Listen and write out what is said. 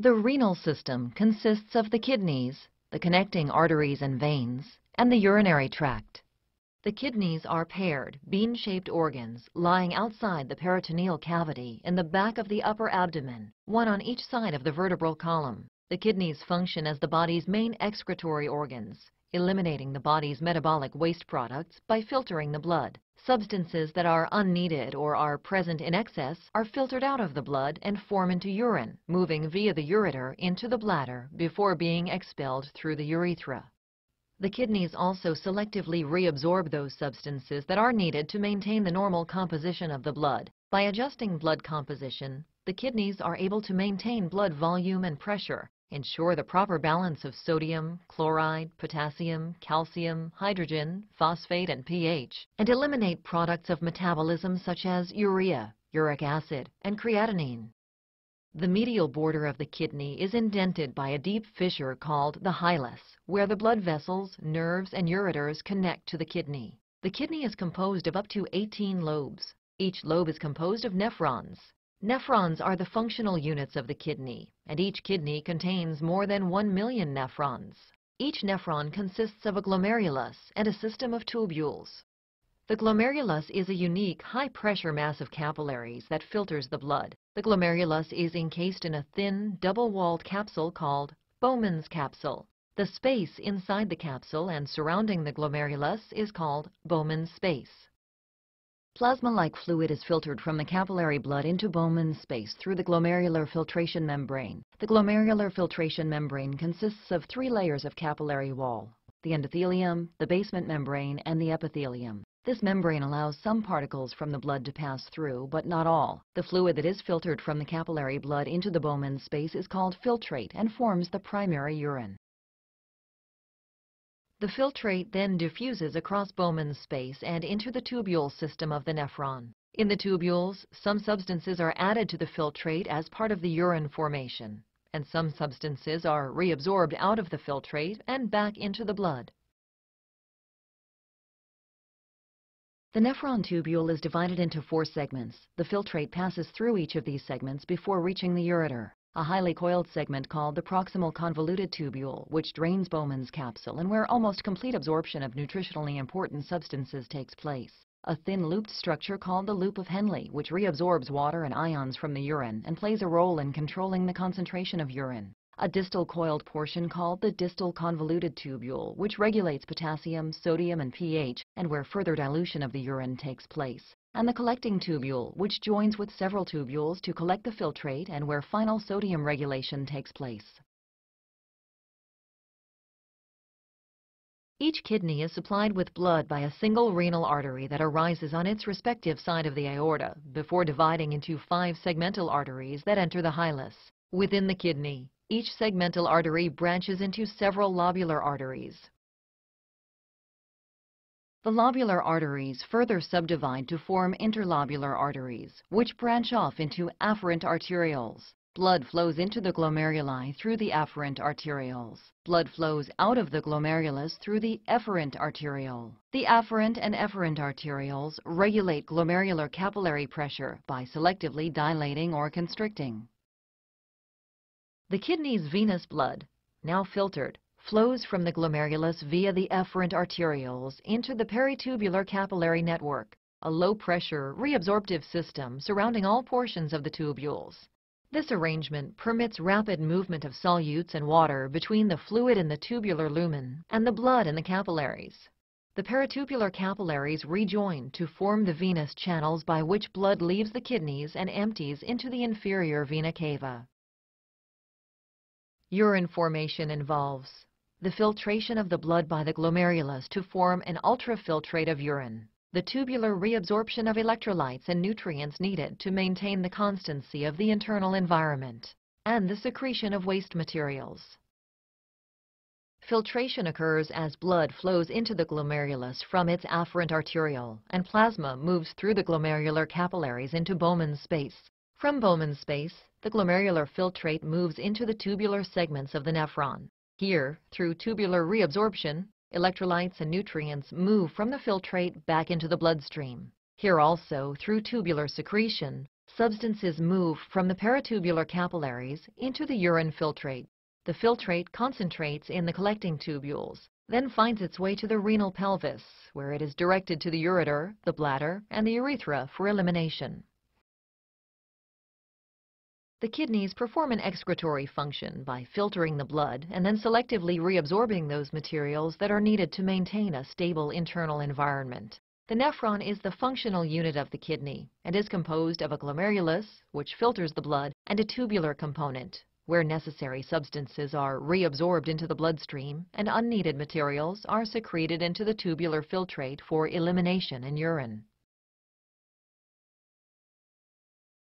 The renal system consists of the kidneys, the connecting arteries and veins, and the urinary tract. The kidneys are paired, bean-shaped organs lying outside the peritoneal cavity in the back of the upper abdomen, one on each side of the vertebral column. The kidneys function as the body's main excretory organs, eliminating the body's metabolic waste products by filtering the blood. Substances that are unneeded or are present in excess are filtered out of the blood and form into urine, moving via the ureter into the bladder before being expelled through the urethra. The kidneys also selectively reabsorb those substances that are needed to maintain the normal composition of the blood. By adjusting blood composition, the kidneys are able to maintain blood volume and pressure, ensure the proper balance of sodium, chloride, potassium, calcium, hydrogen, phosphate, and pH, and eliminate products of metabolism such as urea, uric acid, and creatinine. The medial border of the kidney is indented by a deep fissure called the hilus, where the blood vessels, nerves, and ureters connect to the kidney. The kidney is composed of up to 18 lobes. Each lobe is composed of nephrons. Nephrons are the functional units of the kidney, and each kidney contains more than 1 million nephrons. Each nephron consists of a glomerulus and a system of tubules. The glomerulus is a unique, high-pressure mass of capillaries that filters the blood. The glomerulus is encased in a thin, double-walled capsule called Bowman's capsule. The space inside the capsule and surrounding the glomerulus is called Bowman's space. Plasma-like fluid is filtered from the capillary blood into Bowman's space through the glomerular filtration membrane. The glomerular filtration membrane consists of 3 layers of capillary wall: the endothelium, the basement membrane, and the epithelium. This membrane allows some particles from the blood to pass through, but not all. The fluid that is filtered from the capillary blood into the Bowman's space is called filtrate and forms the primary urine. The filtrate then diffuses across Bowman's space and into the tubule system of the nephron. In the tubules, some substances are added to the filtrate as part of the urine formation, and some substances are reabsorbed out of the filtrate and back into the blood. The nephron tubule is divided into 4 segments. The filtrate passes through each of these segments before reaching the ureter. A highly coiled segment called the proximal convoluted tubule, which drains Bowman's capsule and where almost complete absorption of nutritionally important substances takes place. A thin looped structure called the loop of Henle, which reabsorbs water and ions from the urine and plays a role in controlling the concentration of urine. A distal coiled portion called the distal convoluted tubule, which regulates potassium, sodium, and pH, and where further dilution of the urine takes place. And the collecting tubule, which joins with several tubules to collect the filtrate and where final sodium regulation takes place. Each kidney is supplied with blood by a single renal artery that arises on its respective side of the aorta before dividing into 5 segmental arteries that enter the hilus. Within the kidney, each segmental artery branches into several lobular arteries. The lobular arteries further subdivide to form interlobular arteries, which branch off into afferent arterioles. Blood flows into the glomeruli through the afferent arterioles. Blood flows out of the glomerulus through the efferent arteriole. The afferent and efferent arterioles regulate glomerular capillary pressure by selectively dilating or constricting. The kidney's venous blood, now filtered, flows from the glomerulus via the efferent arterioles into the peritubular capillary network, a low-pressure, reabsorptive system surrounding all portions of the tubules. This arrangement permits rapid movement of solutes and water between the fluid in the tubular lumen and the blood in the capillaries. The peritubular capillaries rejoin to form the venous channels by which blood leaves the kidneys and empties into the inferior vena cava. Urine formation involves the filtration of the blood by the glomerulus to form an ultrafiltrate of urine, the tubular reabsorption of electrolytes and nutrients needed to maintain the constancy of the internal environment, and the secretion of waste materials. Filtration occurs as blood flows into the glomerulus from its afferent arteriole, and plasma moves through the glomerular capillaries into Bowman's space. From Bowman's space, the glomerular filtrate moves into the tubular segments of the nephron. Here, through tubular reabsorption, electrolytes and nutrients move from the filtrate back into the bloodstream. Here also, through tubular secretion, Substances move from the peritubular capillaries into the urine filtrate. The filtrate concentrates in the collecting tubules, then finds its way to the renal pelvis, where it is directed to the ureter, the bladder, and the urethra for elimination. The kidneys perform an excretory function by filtering the blood and then selectively reabsorbing those materials that are needed to maintain a stable internal environment. The nephron is the functional unit of the kidney and is composed of a glomerulus, which filters the blood, and a tubular component, where necessary substances are reabsorbed into the bloodstream and unneeded materials are secreted into the tubular filtrate for elimination in urine.